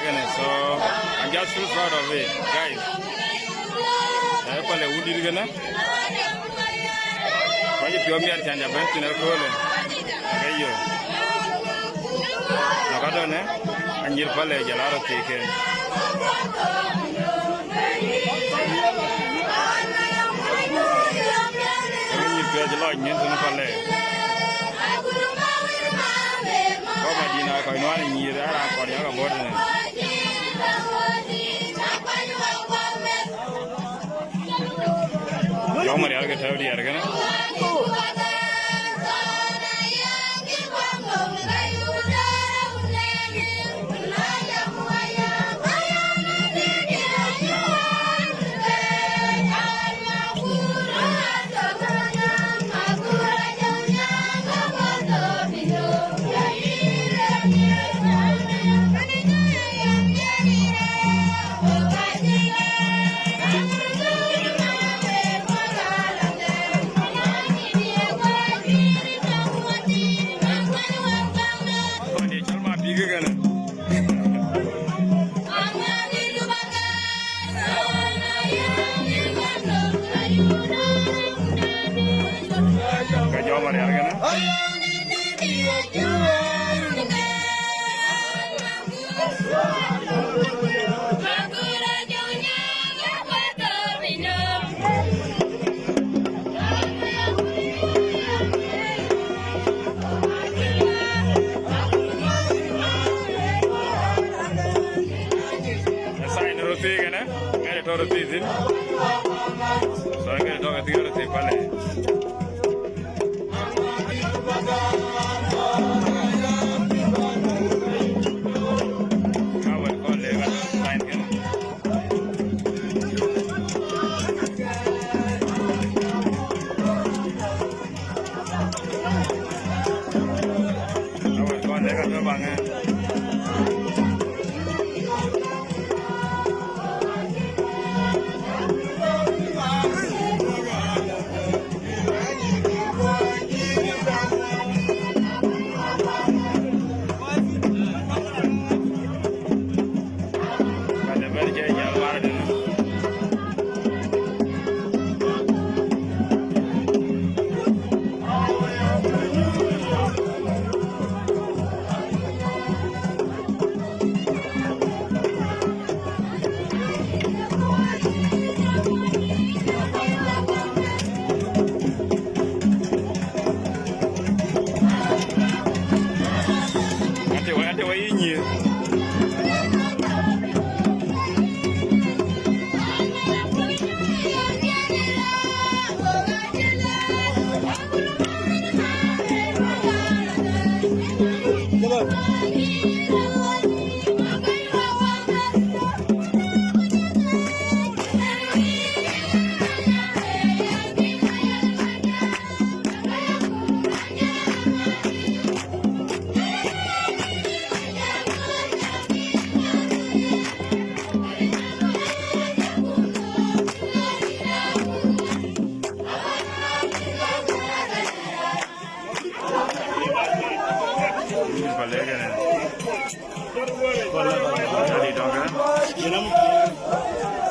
again. So I'm just so proud of it, guys. I call it woody again. Why you pure me at Tanya Bent in a cooler? Okay, you. Nakadone, and you'll call it a lot of taken. The Lord means in the palais. Oh, my dear, I know in year that I'm for the other border. You're my other guitar, the other. So I'm going to talk to you.